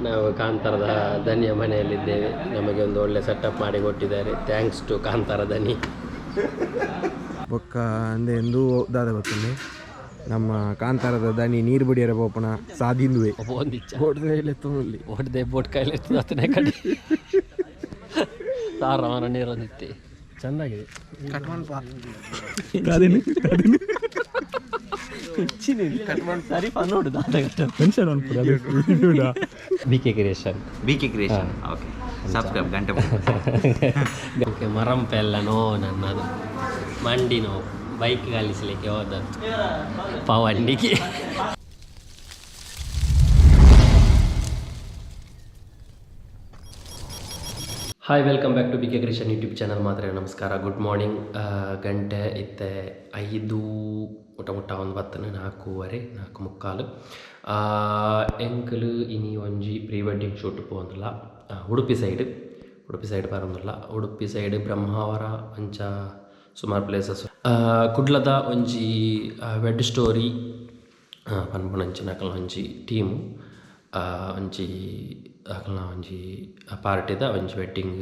ನಾವು ಕಾಂತಾರದ ದನಿಯ ಮನೆಯಲ್ಲಿದ್ದೇವೆ. ನಮಗೆ ಒಂದು ಒಳ್ಳೆ ಸೆಟಪ್ ಮಾಡಿ ಕೊಟ್ಟಿದ್ದಾರೆ. ಥ್ಯಾಂಕ್ಸ್ ಟು ಕಾಂತಾರ ದನಿ. ಬೊಕ್ಕ ಅಂದೆ ಎಂದು ದಾದ ಗೊತ್ತುಂಡೆ ನಮ್ಮ ಕಾಂತಾರದ ದನಿ ನೀರು ಬಿಡಿಯರ ಪೋಪಣ ಸಾದಿಂದುವೆ ಓಡ್ದೆ ತುಳಿ ಓಡ್ದೆ ಬೋಟ್ ಕೈಲಿ ಅತನೇ ಕಡೆ ತಾರವನ ನೀರು ನಿತ್ತಿ ಚೆನ್ನಾಗಿದೆ. BK Creation ಓಕೆ ಸಬ್ಸ್ಕ್ರೈಬ್ ಗಂಟೆ ಮರಂ ಪೆಲ್ಲ ನೋ ನನ್ನದು ಮಂಡಿ ನೋವು ಬೈಕ್ ಕಲಿಸಲಿಕ್ಕೆ ಹೋದದ್ದು ಪವನ್ನಿಗೆ. Hi welcome back to BK Creation YouTube channel. ಮಾತ್ರ ನಮಸ್ಕಾರ, ಗುಡ್ ಮಾರ್ನಿಂಗ್. ಗಂಟೆ ಇತ್ತೆ 5 ಮುಟ್ಟ ಒಂದು ಬತ್ತನ 4:45 ಎಂಕಲು ಇನಿ ಒಂಜಿ ಪ್ರೀ ವೆಡ್ಡಿಂಗ್ ಶೂಟ್ ಪೋಂದಿಲ್ಲ. ಉಡುಪಿ ಸೈಡ್ ಬರೋದಿಲ್ಲ. ಉಡುಪಿ ಸೈಡ್ ಬ್ರಹ್ಮಾವರ ಅಂಚ ಸುಮಾರು ಪ್ಲೇಸಸ್. ಕುಡ್ಲದ ಒಂಜಿ ವೆಡ್ ಸ್ಟೋರಿ ಪನ್ಪುನಂಚಿನ ಅಕಲ್ನ ಒಂಜಿ ಟೀಮು ಒಂಜಿ ಅಕಲ್ನ ಒಂಜಿ ಪಾರ್ಟಿದ ಒಂಜಿ ವೆಡ್ಡಿಂಗ್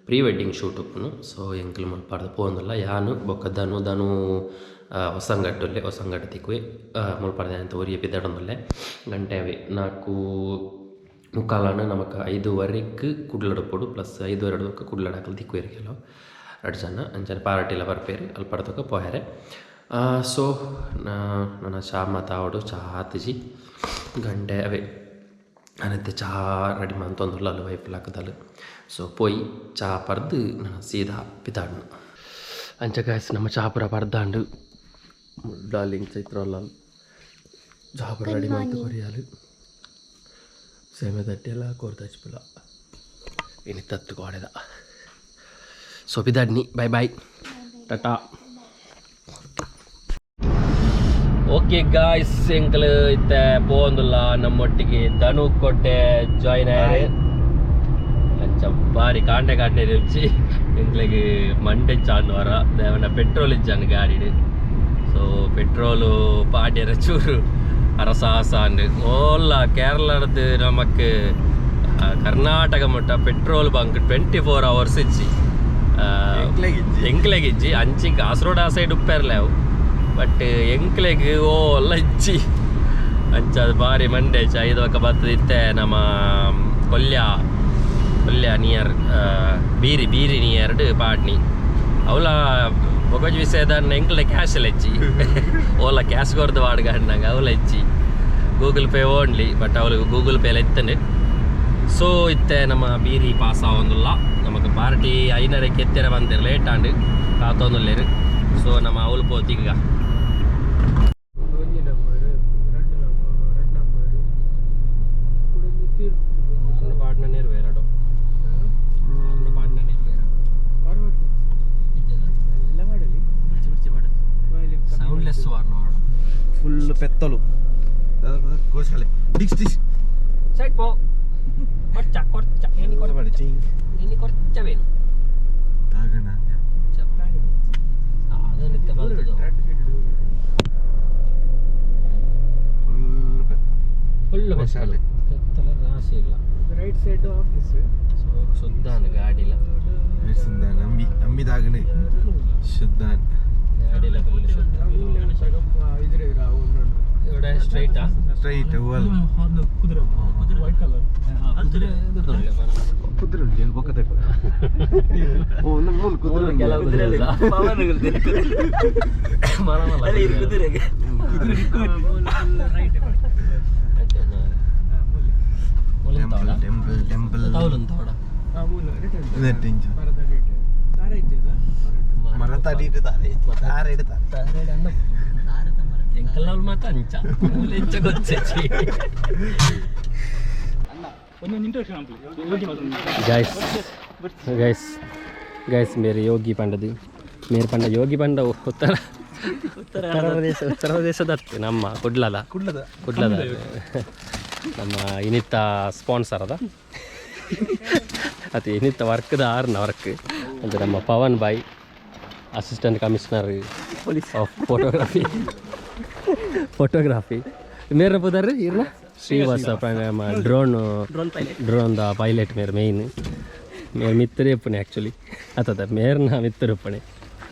ಪ್ರೀ ವೆಡ್ಡಿಂಗ್ ಶೂಟ್ ಉಪ್ಪುನು. ಸೊ ಎಂಕಲ್ ಮುಲ್ಪಾರ್ದು ಪೋಂದಿಲ್ಲ. ಯಾನು ಬೊಕ್ಕ ಧನು ಹೊಸಂಗಟ್ಟು ತಿಕ್ಕುವೆ ಮುಲ್ಪಾರ್ದೆ ಅಂತ ಒರಿಯ ಬಿದ್ದಾಡೊಂದುಲ್ಲೆ ಗಂಟೆ ಅವೆ 4:45 ನಮಕ್ 5:15 ಕುಡ್ಲಡಪ್ಪಡು ಪ್ಲಸ್ 5:15 ಕುಡ್ಲಡಾಕಲ್ ತಿಕ್ಕುವೇರಿ ಕೆಲವು 2 ಜನ ಅಂಚನೆ ಪಾರ್ಟಿಲ ಬರ್ಪೇರಿ ಅಲ್ಲಿ ಪಡ್ತಕ್ಕ ಪೋಯಾರೆ. ಸೊ ನನ್ನ ಚಹಾ ಮಾತಾವಡು ಚಹಾ ಹತ್ತಿಜಿ ಗಂಟೆ ಅವೇ ಅನ್ನತ್ತೆ ಚಹಾ ರೆಡಿ ಮಂತೊಂದುಲ್ಲ ಅಲ್ಲಿ ವೈಫ್ ಹಾಕದಲ್ಲ. ಸೊ ಪೋಯಿ ಚಹಾ ಪರ್ದು ನಾನು ಸೀದಾ ಪಿತಾಡ್ನು ಅಂಚ ಗಾಯ್ಸ್ ನಮ್ಮ ಚಹಾ ಪುರ ಪರ್ದಾಂಡು ಡಾರ್ಲಿಂಗ್ ಚೈತ್ರಲ್ಲ ಚಹಾ ಪುರ ರೆಡಿ ಮಂತು ಕೊರಿಯಾಲು ಸೇಮೆ ತಟ್ಟೆಲ್ಲ ಕೋರ್ದು ಹಚ್ಪಿಲ್ಲ ಇನ್ನು ತತ್ತು ಕೋಡೆದ. ಸೊ ಪಿದಾಡ್ನಿ ಬಾಯ್ ಟಾಟಾ. ಓಕೆ ಗಾಯ್ಸ್ ಎಂಕಲ್ ಇತ್ತೆ ಪೋಂದುಲ್ಲ ನಮ್ಮೊಟ್ಟಿಗೆ ಧನು ಕೊಟ್ಟೆ ಜಾಯಿನ್ ಆಯ್ರೆ ಅಂಚ ಬಾರಿ ಕಾಂಡೆ ರುಚಿ ಎಂಕ್ಲಿಗೆ ಮಂಡೆ ಚಾನ್ವಾರ ದೇವನ ಪೆಟ್ರೋಲ್ ಇಜ್ಜಾನು ಗಾಡಿಡು. ಸೊ ಪೆಟ್ರೋಲು ಪಾಡ್ಯರ ಚೂರು ಅರಸಾಸಾಂಡು ಓಲ್ಲ ಕೇರಳದ ನಮಕ್ ಕರ್ನಾಟಕ ಮಟ್ಟ ಪೆಟ್ರೋಲ್ ಬಂಕ್ 24 hours ಇಜ್ಜಿ ಎಂಕ್ಲೆಗಿಜ್ಜಿ ಅಂಚಿ ಕಾಸರೋಡ್ ಆ ಸೈಡ್ ಉಪ್ಪೇರ್ಲೇವು ಬಟ್ ಎಂಕ್ಲೆಗೆ ಓಲ್ಲ ಇಜ್ಜಿ ಅಂಚ ಅದು ಭಾರಿ ಮಂಡೆ ಐದಕ್ಕ ಬತ್ತದಿತ್ತೆ ನಮ್ಮ ಕೊಲ್ಯ ನಿಯರ್ ಬೀರಿ ನಿಯರ್ ಪಾಡ್ನಿ ಅವಳ ಬೊಗಜ್ ವಿಷಯದ ಎಂಕ್ಲೆ ಕ್ಯಾಶ್ ಎಲ್ಲ ಇಜ್ಜಿ ಓಲ್ಲ ಕ್ಯಾಶ್ ಕೊರ್ದು ವಾಡ್ಗ ಹಣ್ಣಂಗೆ ಅವಳ ಇಜ್ಜಿ ಗೂಗಲ್ ಪೇ ಓನ್ಲಿ ಬಟ್ ಅವಳಿಗೆ ಗೂಗಲ್ ಪೇ ಎಲ್ಲ ಇತ್ತನೆ. ಸೊ ಇತ್ತೆ ನಮ್ಮ ಬೀರಿ ಪಾಸ್ ಆವೊಂದುಲ್ಲ ನಮಗೆ ಪಾರ್ಟಿ 5:30 ಎತ್ತರ ಬಂದಿರ ಲೇಟ್ ಆಂಡು ಕಾತೊಂದುಲ್ಲೇರು. ಸೊ ನಮ್ಮ ಅವಳು ಪೋತಿಗ ಪಾಡ್ನ ನೆರವೇರಡು ಸೌಂಡ್ಲೆಸ್ ವಾರ್ನೋಡು ಫುಲ್ ಪೆತ್ತಲು ಗೋಶಾಲೆ ಡಿಕ್ಸ್ ಸೈಡ್ ಪೋ ಕೊರ್ಚ ಏನಿ ಕೊರ್ಚವೇನು ಫುಲ್ ಪೆತ್ತಲ ರಾಶಿ ಇಲ್ಲ. ರೈಟ್ ಸೈಡ್ ಆಫೀಸ್ ಸುದ್ದಾನ ಗಾಡಿಲ ಸುದ್ದಾನ ಅಂಬಿದಾಗನೆ ಶುದ್ಧಾನ ಗಾಡಿಲ ಫುಲ್ ಶುದ್ಧ ഇവിടെ സ്ട്രൈറ്റാ ಸ್ಟ್ರೈಟ್ ವಲ್ ಕುದುರೆ ವೈಟ್ ಕಲರ್ ಕುದುರೆ ಉಂಟು ಬೊಕ್ಕತೆ ಓ ನಮ್ಮ ಮೂಲ ಕುದುರೆ ಕೆಲ ಕುದುರೆ ಇಲ್ಲ ಪವನ್ ಕುದುರೆ ಮರಮಲ್ಲ ಅಲ್ಲಿ ಕುದುರೆಗೆ ರೈಟ್ ಟೆಂಪಲ್ ತೌಲುಂತೋಡ ನೆಟ್ಟಿಂಚ ಮರ ತಡಿಟ್ಟು ತಾರೆ ಅಣ್ಣ ಎಂಕಲ್ ಮಾತ್ರ ಅಂಚ ಎಂಚ ಗೊಚ್ಚಿ ಗೈಸ್ ಮೇರೆ ಯೋಗಿ ಪಂಡದು ಮೇರೆ ಪಂಡ ಯೋಗಿ ಪಂಡ ಉತ್ತರ ಪ್ರದೇಶದ ನಮ್ಮ ಕುಡ್ಲದ ನಮ್ಮ ಇನಿತ್ತ ಸ್ಪಾನ್ಸರ್ ಅದ ಅದು ಇನಿತ್ತ ವರ್ಕ್ದ ವರ್ಕ್ ಅಂದರೆ ನಮ್ಮ ಪವನ್ ಬಾಯ್ ಅಸಿಸ್ಟೆಂಟ್ ಕಮಿಷನರ್ ಆಫ್ ಫೋಟೋಗ್ರಫಿ ಮೇರೆ ಪುದರ್ ಇರ್ನ श्रीवास ड्रोन द पैलट मेरे मेन मेरे मित्र एक्चुअली आता मेरे मित्र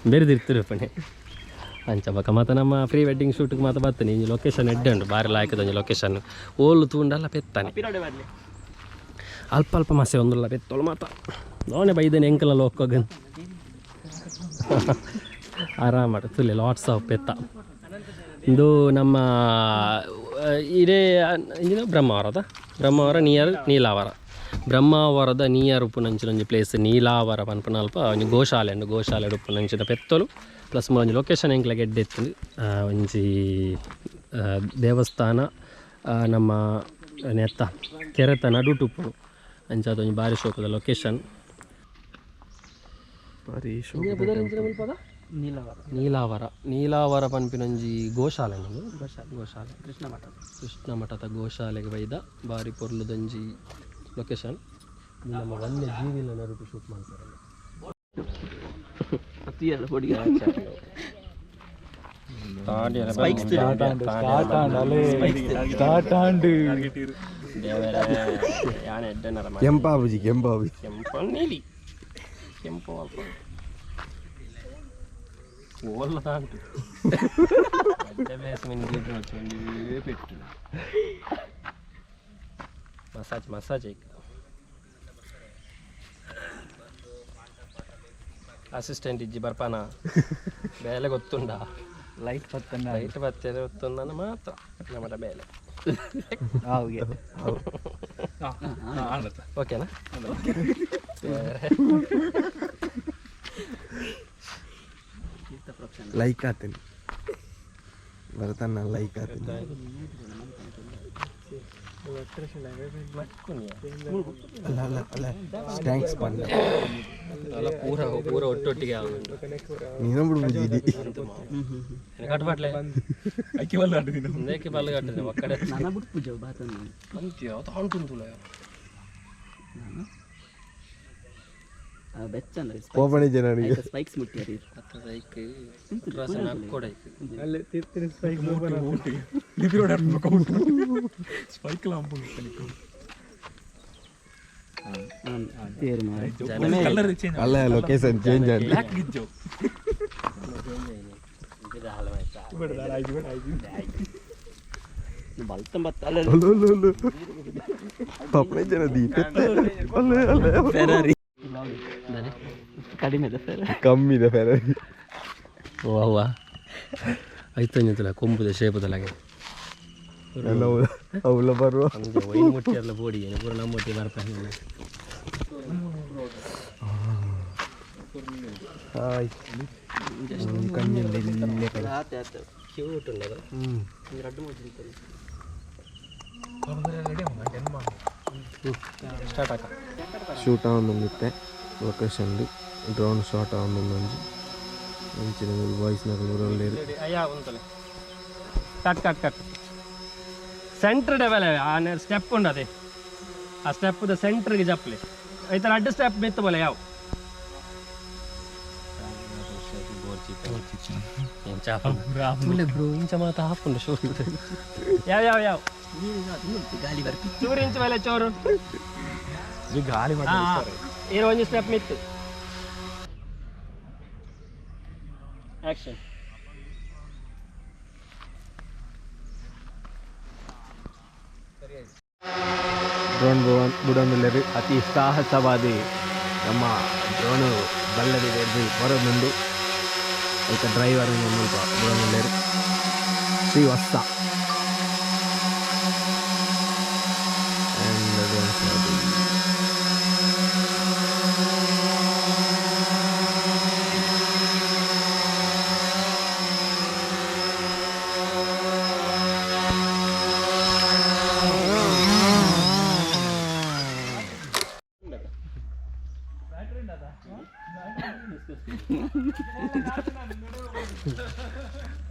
बेरदिर्पणे अंच बक मत नम प्री वेडिंग शूट मत बर्तनी लೊಕೇಶನ್ ಎಡ್ಡೆ ಉಂಟು ಬಾರಿ ಲಾಯ್ಕದ ಲೊಕೇಶನ್ ಓಲು ತೂಂಡಲ್ಲ ಪೆತ್ತಾನೆ ಅಲ್ಪ ಅಲ್ಪ ಮಸೆ ಒಂದಲ್ಲ ಪೆತ್ತೋಳು ಮಾತ ನೋನೆ ಬೈದೇನೆ ಎಂಕಲಲ್ಲಿ ಹೋಗೋಗನ್ ಆರಾಮ ತುಲೆ ಲಾಟ್ಸ್ ಆಫ್ ಪೆತ್ತ ಇದು ನಮ್ಮ ಇದೇ ಇದು ಬ್ರಹ್ಮಾವರ ನಿಯರ್ ಬ್ರಹ್ಮಾವರದ ನಿಯರ್ ಉಪ್ಪುನಂಚಿನ ಪ್ಲೇಸ್ ನೀಲಾವರ ಪನ್ಪನಲ್ಪ ಒಂಜಿ ಗೋಶಾಲೆ ಉಂಡು ಗೋಶಾಲೆ ಉಪ್ಪುನಂಚಿನ ಪೆತ್ತಲು ಪ್ಲಸ್ ಒಂಜಿ ಲೊಕೇಶನ್ ಎಂಕ್ಲ ಗೆಡ್ಡೆ ಎತ್ತುಂಡು ಒಂಜಿ ದೇವಸ್ಥಾನ ನಮ್ಮ ನೆತ್ತ ಕೆರೆತ ನಡುಟುಪ್ಪುಡು ಅಂಚಾದ ಒಂಜಿ ಬಾರಿ ಶೋಕದ ಲೊಕೇಶನ್ ನೀಲಾವರ ಪನ್ಪಿನೊಂಜಿ ಗೋಶಾಲೆ ಗೋಶಾಲೆ ಕೃಷ್ಣ ಮಠದ ಗೋಶಾಲೆಗೆ ಬೈದ ಬಾರಿ ಪೊರ್ಲುದೊಂಜಿ ಲೊಕೇಶನ್ ನಮ್ಮ ವನ್ಯ ಜೀವಿಲ ನಡುಟು ಶೂಟ್ ಮಾಡ್ತಾರೆ ಕೆಂಪಾಬುಜಿ ನೀಲಿ ಕೆಂಪು ಓಲ್ಲದಾಂಟು పెట్టు ಮಸಾಜ್ ಅಸಿಸ್ಟೆಂಟ್ ಇಜ್ಜಿ ಬರ್ಪಾನ ಬೇಲೆ ಗೊತ್ತುಂಡ ಲೈಟ್ ಬತ್ತೇನೆ ಗೊತ್ತುಂಡ ಮಾತ್ರ ನಮ್ಮಟ ಬೇಲೆ ಓಕೆನಾ ಲೈಕ್ ಆತೀನಿ ಬರ್ತಾನ ಲೈಕ್ ಆತೀನಿ ಥ್ಯಾಂಕ್ಸ್ ಪಂಡ ಅಲ್ಲ ಪೂರ ಒಟ್ಟೊಟ್ಟಿಗೆ ನೀನು ಬಿಡ್ಬಿಟ್ಟಿದ್ದಿ ಕಟ್ಬಟ್ಲೆ ಬಲ್ಲ ಕಟ್ಟಿದೆ ಒಕ್ಕಡೆ ಅಂತೀಯ ಕೋಪಣಿ ಜನರಿಗೆ ಸ್ಪೈಕ್ಸ್ ಮುಟ್ಟ್ಯಾರಿ ಅಲ್ಲ ಲೊಕೇಶನ್ ಚೇಂಜ್ ಆಗಿ ಕಮ್ಮಿದೆ ಫೆರಾರಿ ಅವ್ವ ಐತಂಜಲ ಕೊಂಬುದ ಶೇಪದಲಾಗೆ ಅವಳ ಬರುವ ವೈನ್ ಮುಟ್ಟಿ ಎಲ್ಲ ಬೋಡಿ ಪೂರ ನಮ್ಮ ಮುಟ್ಟಿ ಬರ್ತಾನೆ ಕ್ಯೂಟ್ ಉಂಟದ ಸ್ಟಾರ್ಟ್ ಆಕ ಶೂಟ್ ಆವೊಂದುಂದಿತ್ತೆ ಲೊಕೇಶನ್ ಡ್ರೋನ್ ಶಾಟ್ ಆವೊಂದುಂಡೊಂಜಿ ಇಂಚಿನ ವಾಯ್ಸ್ ನಕಲು ಊರಲ್ಲೇರು ಅಯ್ಯ ಉಂಟಲೆ ಕಟ್ ಸೆಂಟ್ರ್ ಡೆವಲ್ ಆ ಸ್ಟೆಪ್ ಉಂಡು ಅದೇ ಆ ಸ್ಟೆಪ್ದ ಸೆಂಟ್ರಿಗೆ ಜಪ್ಪಲೆ ಈ ಥರ ಅಡ್ಡ ಸ್ಟೆಪ್ ಮೆತ್ತ ಬೋಲೆ ಯಾವ ಬ್ರೋ ಇಂಚ ಮಾತ ಹಾಕೊಂಡು ಶೋ ಯಾವ ಗಾಳಿ ಬರ್ತಿ ಚೂರು ಇಂಚ ಮೇಲೆ ಚೋರು ಗಾಳಿ ಇರೋ ಒಂದು ಸ್ಟೆಪ್ ಮಿತ್ತು ಆಕ್ಷನ್ ಡ್ರೋನ್ ಬುಡಂದುಲ್ಲೇರು ಅತಿ ಸಾಹಸವಾದಿ ನಮ್ಮ ಡ್ರೋನು ಬಲ್ಲದಿ ಹಿಡಿದು ಹೊರಬಂದು ಈಗ ಡ್ರೈವರ್ ಸ್ವಲ್ಪ ಬುಡಂದುಲ್ಲೇರು ಶ್ರೀವತ್ಸ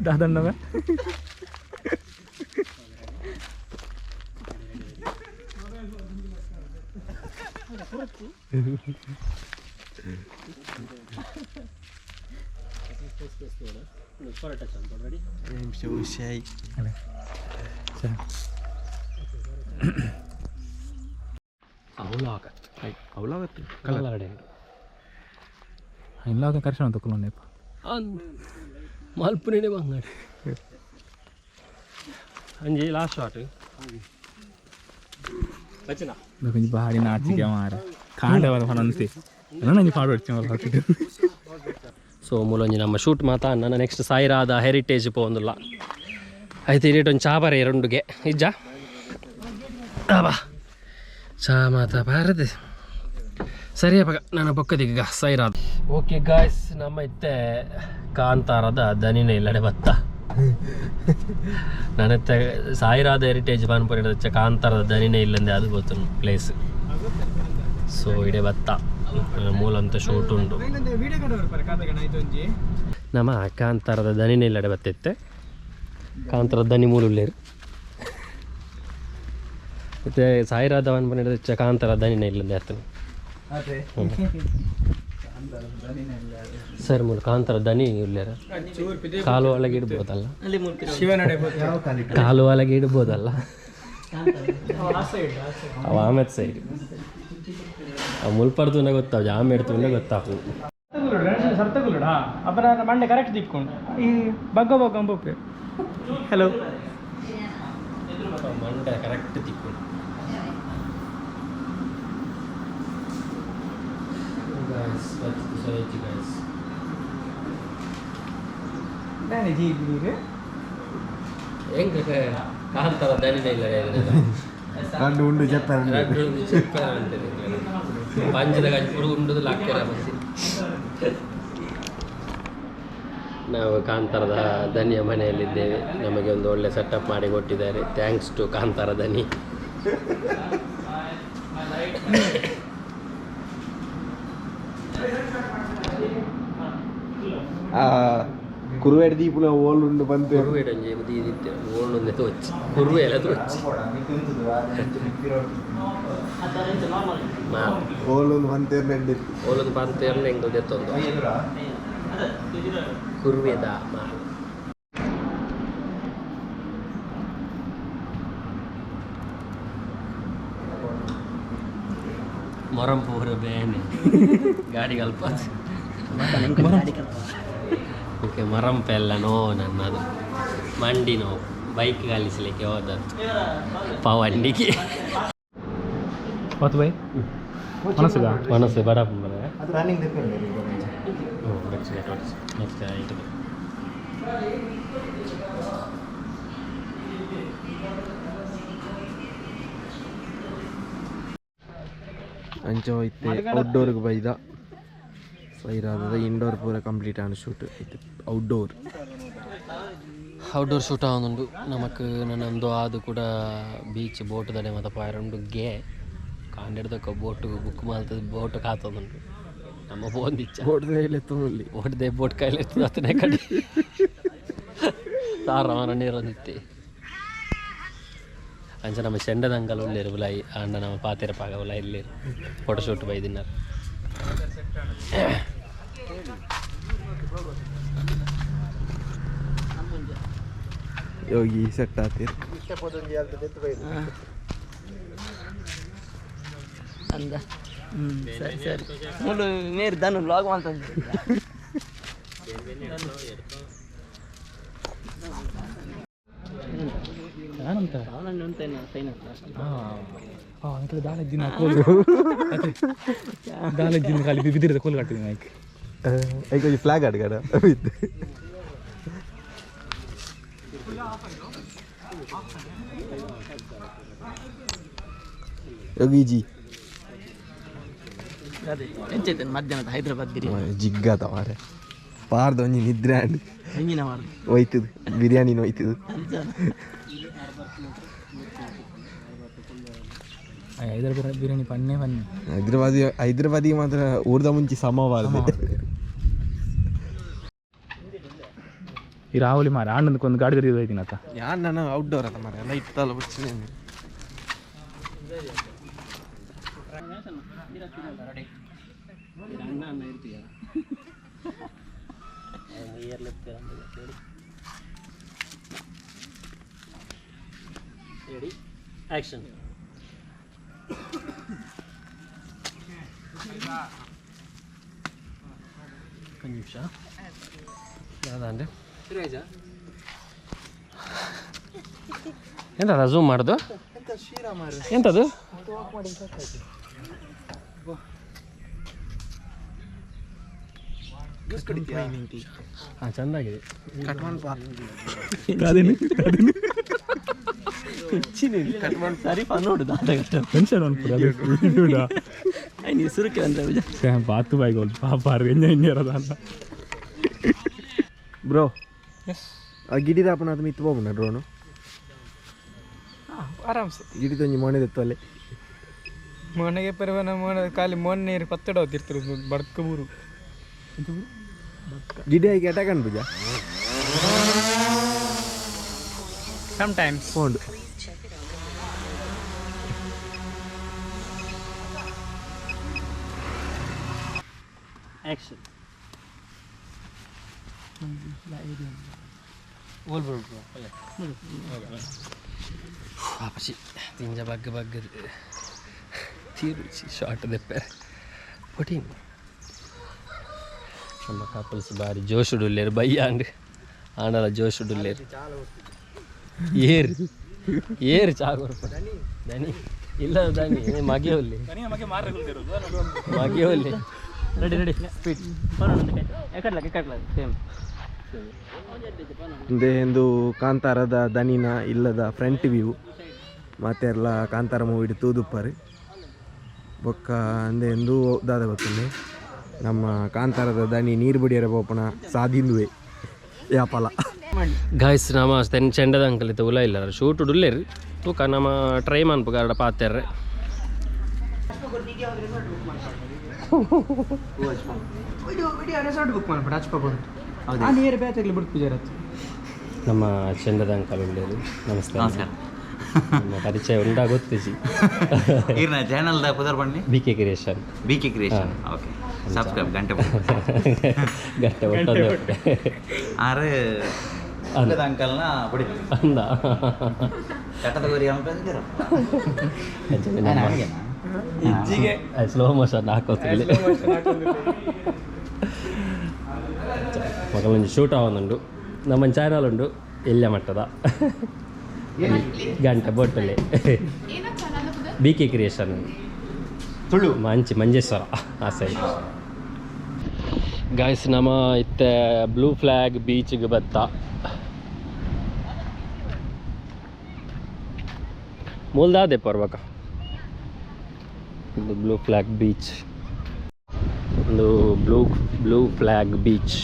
दादण्डवे ಅವಲಾಗತ್ತೆ ಕಲ್ಲಡೆ ಇಲ್ಲಾಗ ಕರ್ಷಣ ತಗೊಳ್ಳೋಣ ಮಲ್ಪುನೇ ಬಂಗಾಡಿ ಅಂಜಿ ಲಾಸ್ಟ್ ಶಾಟ್ ಬಚ್ಚನಾ ಕೊಂಚ ಬಾಡಿ ನಾಚಿಕೆ ಮಾರ ಕಾಂಡವರ ಹೊನಂತೆ ನನಗೆ ಫಾರ್ವರ್ಡ್ ಚಾನಲ್ ಹಾಕಿದ್ದು ಸೊ ಮೂಲೊಂಜಿ ನಮ್ಮ ಶೂಟ್ ಮಾತಾ ನನ್ನ ನೆಕ್ಸ್ಟ್ ಸಾಯಿರಾದ ಹೆರಿಟೇಜ್ ಪೋಂದುಲ್ಲ ಆಯ್ತು ಇರೇಟ್ ಒಂದು ಚಾ ಬರ ಎರಡುಗೆ ಇಜ್ಜ ಬಾ ಚಾ ಮಾತಾ ಬಾರದೆ ಸರಿಯಪ್ಪ ನನ್ನ ಪಕ್ಕದೀಗ ಸಾಯಿರಾದ ಓಕೆ ಗಾಯ್ಸ್ ನಮ್ಮ ಇತ್ತೆ ಕಾಂತಾರದ ದನಿನ ಇಲ್ಲಡೆ ಬತ್ತ ನನ್ನತ್ತೆ ಸಾಯಿರಾದ ಹೆರಿಟೇಜ್ ಬಾನ್ಪುರ ಕಾಂತಾರದ ದನಿನೇ ಇಲ್ಲಂದೆ ಅದು ಗೊತ್ತು ಪ್ಲೇಸ್ ಸೊ ಇಡೇ ಬತ್ತ ಮೂಲಂತ ಶೂಟ್ ಉಂಟು ನಮ್ಮ ಕಾಂತಾರದ ದನಿನೇ ಇಲ್ಲಡೆ ಬತ್ತಿತ್ತೆ ಕಾಂತಾರದ ದನಿ ಮೂಲುಳ್ಳೇರು ಮತ್ತೆ ಸಾಯಿರಾದ ಬಾನ್ಪುರ ಕಾಂತಾರ ದನಿನೇ ಇಲ್ಲಂದೆ ಆಗ್ತದೆ ಸರ್ ಮೂಲ ಕಾಂತಾರ ದನಿ ಇಲ್ಲೇರ ಕಾಲು ಒಳಗೆ ಇಡ್ಬೋದಲ್ಲ ಕಾಲು ಒಳಗೆ ಇಡ್ಬೋದಲ್ಲ ಅವ ಆಮೇಲೆ ಸೈಡ್ ಅವು ಮುಲ್ಪಡ್ತುಂಡೆ ಗೊತ್ತಾವ ಆಮೇಲೆ ಇಡ್ತುಂಡೆ ಗೊತ್ತಾವು ಸರ್ತಗುಲುಡಾ ಅಪರ ಮಂಡೆ ಕರೆಕ್ಟ್ ತಿಕ್ಕೊಂಡು ಈ ಬಗ್ಗ ಬಗ್ಗ ಹಲೋ ಮಂಡೆ ಕರೆಕ್ಟ್ ತಿಕ್ಕೊಂಡು guys, that's the society guys. dani jigire ಹೆಂಗೆ ಕಾಂತಾರ ದನಿನೇ ಇಲ್ಲ ಗಂಡು ಉಂಡು ಜಪ್ಪಾರ ಪಂಚದ ಗಂಜಪುರು ಉಂಡುದು ಲಾಕ್ಯರ ಬಸಿ ನಾವು ಕಾಂತಾರದ ದನಿಯ ಮನೆಯಲ್ಲಿದ್ದೇವೆ ನಮಗೆ ಒಂದು ಒಳ್ಳೆ ಸೆಟಪ್ ಮಾಡಿ ಕೊಟ್ಟಿದ್ದಾರೆ ಥ್ಯಾಂಕ್ಸ್ ಟು ಕಾಂತಾರ ದನಿ ಕುರುವೇಡ್ ದೀಪುಲ ಓಲುಂಡು ಬಂತು ಕುರುವೇಡಂಜಿ ಇದಿತ್ತೆ ಓಣೊಂದೆ ತೋಚಿ ಕುರುವೆ ಎಲ್ಲ ತೋಚಿ ಓಲೊಂದು ಬಂತೇರ್ ನೆಡ್ಡಿತ್ತು ಓಲೊಂದು ಬಂತೇರ್ನ ಹೆಂಗೆ ದೆತ್ತೊಂದು ಕುರುವೆದ ಮಾಲ್ ಮೊರಂ ಪೂರ ಬೇನೆ ಗಾಡಿ ಕಲ್ಪ ಓಕೆ ಮರಂ ಪೆಲ್ಲನೋ ನನ್ನದು ಮಂಡಿನೋ ಬೈಕ್ ಕಲಿಸಲಿಕ್ಕೆ ಹೋದದ್ದು ಪವಂಡಿಗೆ ಹೊತ್ತು ಬೈ ಮನಸ್ಸುಗ ಮನಸ್ಸು ಬಡಪ್ಪ ಅದು ರನ್ನಿಂಗ್ ದೆಪ್ಪೆ ನೆಕ್ಸ್ಟ್ ಆಯಿತು ಅಂಚ ಹೋಯ್ತೆ ಔಟ್ಡೋರ್ಗೆ ಬೈದ ಸೈರಾದ ಇಂಡೋರ್ ಪೂರ ಕಂಪ್ಲೀಟ್ ಆನ್ ಶೂಟ್ ಇದು ಔಟ್ಡೋರ್ ಶೂಟ್ ಆವೊಂದುಂಡು ನಮಕ್ ನನ್ನೊಂದು ಆದು ಕೂಡ ಬೀಚ್ ಬೋಟ್ ದಡೆ ಮತ್ತು ಪಾಯರುಂಡು ಗೆ ಕಾಂಡೆಡ್ದಕ್ಕ ಬೋಟ್ ಬುಕ್ ಮಾಡ್ತದೆ ಬೋಟ್ ಕಾತದುಂಡು ನಮ್ಮ ಬೋಂದಿಚ್ಚ ಬೋಟ್ದೆ ಬೋಟ್ ಕೈಲಿ ಇರ್ತದೆ ಹತ್ತನೇ ಕಡೆ ತಾರವನ ನೀರೊಂದಿತ್ತೆ ಅಂಚ ನಮ್ಮ ಚೆಂಡದ ಅಂಕಲ್ ಉಳ್ಳೇರು ಉಲಾಯಿ ಅಂಡ ನಮ್ಮ ಪಾತೆರ ಪಾಗ ಉಲಾಯಿ ಇಲ್ಲೇರು ಫೋಟೋಶೂಟ್ ಬೈದಿన్నారు ಯೋಗಿ ಸೆಟ್ ಆತೀರ್ ಅಂದ ಸರಿ ಸರಿ ಮೂಲು ಮೇರು ದನು ವ್ಲಾಗ್ ಮಾಡ್ತಾನೆ ನಾನಂತ ಅವನನ್ನು ಉಂಟೇನ ಸೈನ್ ಅಂತ ದಾಳಜ್ಜಿನ ಕೋಲು ದಾಳಜ್ಜಿನ ಖಾಲಿ ಬಿದ್ದಿರದ ಕೋಲು ಕಟ್ಟಿದ್ದೀನಿ ನಾಯ್ಕ ಈಗ ಫ್ಲಾಗ್ ಅಡ್ಗಾಡ ಯೋಗಿಜಿ ಅದೇ ಎಂಚೈತೆ ಮಧ್ಯಾಹ್ನದ ಹೈದರಾಬಾದ್ ಬಿರಿಯಾನಿ ಜಿಗ್ಗಾತ ಮಾರೆ ಪಾರ್ದು ಒಂಜಿ ನಿದ್ರೆ ಆಂಡ್ ಹೆಂಗಿನ ಮಾರ್ದು ಒಯ್ತದು ಬಿರಿಯಾನಿನ ಒಯ್ತದು ಹೈದರಾಬಾದ್ ಬಿರಿಯಾನಿ ಪನ್ನೆ ಹೈದರಾಬಾದಿಗೆ ಮಾತ್ರ ಊರ್ದ ಮುಂಚೆ ಸಮವಾದ ಈ ರಾಹುಲಿ ಮಾರ ಅಣ್ಣದಕ್ಕೊಂದು ಗಾಡಿ ಕರೀದು ಹೋಯ್ತೀನಿ ಆತ ಯಾರು ನಾನು ಔಟ್ಡೋರ್ ಅದ ಮಾರೆ ಲೈಟ್ ತಲ್ಲ ಬಿಡ್ತೀನಿ ಆ್ಯಕ್ಷನ್ ನಿಮಿಷ ಯಾವ್ದಂದ್ರೆ ಎಂತದ ಝೂಮ್ ಮಾಡೋದು ಎಂಥದ್ದು ಹಾಂ ಚೆಂದಾಗಿದೆ ಬಾತು ಬಾಯಿಗೆ ಪಾಪ ಇರೋದಲ್ಲ ಬ್ರೋ ಗಿಡಿದ ಅಪ್ಪನ ಅದು ಮಿತ್ತು ಹೋಗ್ಬೋಣ ಡ್ರೋನು ಆರಾಮ್ಸೆ ಗಿಡಿದೊಂಜಿ ಮೊಣೆದೆತ್ತು ಅಲ್ಲೇ ಮೊನ್ನೆಗೆ ಪರಿವನ ಮೊನ್ನೆ ಖಾಲಿ ಮೊನ್ನೆ ಪತ್ತಡ ಹೋಗ್ತಿರ್ತಿರೋದು ಬಡ್ಕ ಊರು ಗಿಡಿ ಆಗಿ ಅಟ್ಯಾಕ್ ಅನ್ಬುಜ ಸಮಟೈಮ್ಸ್ ಹೋಂಡು ಆ್ಯಕ್ಷನ್ ಪಾಪಸಿ ತಿಂಜ ಬಗ್ಗದು ತೀರುಚಿ ಶಾರ್ಟ್ ದೆಪ್ಪೆ ಪೊಟಿಂಗ್ ನಮ್ಮ ಕಪಲ್ಸ್ ಬಾರಿ ಜೋಶುಡುಲ್ಲೇರು ಬಯ್ಯಾಂಡ್ ಆಂಡಲ ಜೋಶುಡುಲ್ಲೇರು ಏರು ಚಾಗೋರು ದನಿ ಇಲ್ಲ ದನಿ ಮಗೆ ಒಲ್ಲಿ ರೆಡಿ ಸ್ಪೀಡ್ ಸೇಮ್ ಮುಂದೆ ಒಂದು ಕಾಂತಾರದ ದನಿನ ಇಲ್ಲದ ಫ್ರಂಟ್ ವ್ಯೂ ಮತ್ತೆ ಎಲ್ಲ ಕಾಂತಾರ ಮೂವಿ ತೂದುಪ್ಪರು ಬೊಕ್ಕ ಅಂದೆ ಎಂದು ದಾದ ಗೊತ್ತುಂಡೆ ನಮ್ಮ ಕಾಂತಾರದ ದನಿ ನೀರು ಬಡಿಯರ ಪೋಪಣ ಸಾದಿಂದುವೆ ಯಾಪಲ ಗಾಯ್ಸ್ ನಮ್ಮ ಚೆಂಡದ ಅಂಕಲ್ ಇತ್ತು ಉಲ ಇಲ್ಲ ಶೂಟ್ ಉಡ್ಲೇರು ತೂಕ ನಮ್ಮ ಟ್ರೈ ಮಾಡ್ಬೇಕು ಗಾರ್ಡ ಪಾತ್ಯಾರ ರೆಸಾರ್ಟ್ ಬುಕ್ ಮಾಡ್ಬಿಟ್ಟು ಹಚ್ಕೋಬೋದು ನೀರು ಬೇತಾಗಲಿ ಬಿಟ್ಟು ಪೂಜಾರತ್ತು ನಮ್ಮ ಚೆಂಡದ ಅಂಕಲ್ ಉಳ್ಳೇರು ನಮಸ್ತೆ ನಮ್ಮ ಪರಿಚಯ ಉಂಟಾ ಗೊತ್ತಿಸಿ ಇರ್ನ ಚಾನಲ್ದ ಪುದರ್ ಬನ್ನಿ bkcreation bkcreation ಓಕೆ ಸಬ್ಸ್ಕ್ರೈಬ್ ಗಂಟೆ ಗಟ್ಟೆ ಒಟ್ಟೊಂದು ಆರೆ ಅಂಕಲ್ನ ಬಿಡಿ ಅಂದ ಚಟ್ಟದ ಗೋರಿ ಅಂಕಲ್ ಸ್ಲೋ ಮೋಷನ್ ಹಾಕೋತಿಲ್ಲ ಮಗಳೊಂದು ಶೂಟ್ ಆವೊಂದುಂಡು ನಮ್ಮ ಚಾನಲ್ ಉಂಡು ಎಲ್ಲ ಮಟ್ಟದ ಗಂಟೆ ಬೋಟಲ್ಲಿ bkcreation ತುಳು ಮಂಜೇಶ್ವರ ಆ ಸೈಡ್ ಗಾಯ್ಸ್ ನಮ್ಮ ಇತ್ತೆ ಬ್ಲೂ ಫ್ಲಾಗ್ ಬೀಚ್ಗೆ ಬತ್ತ ಮೂಲ್ದಾದೆ ಪರ್ವಕ ಇದು ಬ್ಲೂ ಫ್ಲಾಗ್ ಬೀಚ್ ಒಂದು ಬ್ಲೂ ಫ್ಲಾಗ್ ಬೀಚ್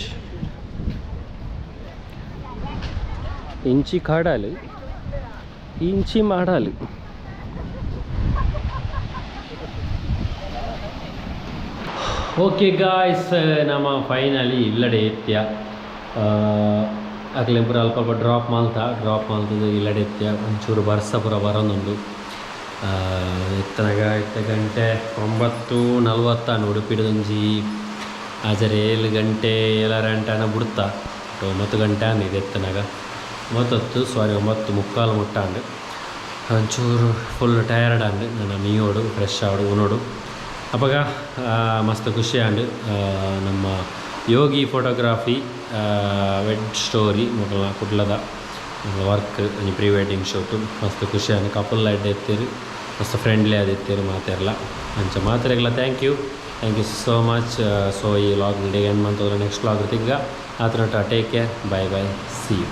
ಇಂಚಿ ಕಾಡಾಲು ಇಂಚಿ ಮಾಡಾಲು ಓಕೆ ಗಾಯ್ಸ್ ನಮ್ಮ ಫೈನಲಿ ಇಲ್ಲಡೆ ಎತ್ಯ ಆಗಲೇ ಪೂರ ಅಲ್ಪ ಡ್ರಾಪ್ ಮಾಲ್ತದು ಇಲ್ಲಡೆ ಎತ್ಯ ಒಂಚೂರು ಬರ್ಸ ಪೂರ ಬರೋದೊಂದು ಎತ್ತನಾಗ ಇತ್ತ ಗಂಟೆ 9:40 ಉಡುಪಿಡೊಂಜಿ ಆಜರೆ 7 ಗಂಟೆ 7:30 ಬಿಡ್ತಾ 9 ಗಂಟೆ ಅಂದಿದೆ ಎತ್ತನಾಗ 9:30 ಮುಟ್ಟಾಂಡು ಒಂಚೂರು ಫುಲ್ ಟಯರ್ಡ್ ಆಂಡು ನನ್ನ ಮೀಯೋಡು ಫ್ರೆಶ್ ಆಡು ಉನೋಡು ಅಪ್ಪಗ ಮಸ್ತ್ ಖುಷಿ ಆಂಡು ನಮ್ಮ ಯೋಗಿ ಫೋಟೋಗ್ರಾಫಿ ವೆಡ್ ಸ್ಟೋರಿ ಮೊದಲ ಕುಡ್ಲದ ವರ್ಕ್ ಪ್ರೀ ವೆಡ್ಡಿಂಗ್ ಶೂಟು ಮಸ್ತ್ ಖುಷಿ ಆಂಡು ಕಪಲ್ ಎಡ್ಡೆ ಎತ್ತೀರಿ ಮಸ್ತ್ ಫ್ರೆಂಡ್ಲಿ ಆದಿತ್ತೀರಿ ಮಾತೆಲ್ಲ ಅಂಚ ಮಾತೆರೆಗ್ಲ thank you so much so ಈ vlog end month next vlog ತಿರ್ಗ ಆತನ take care bye see you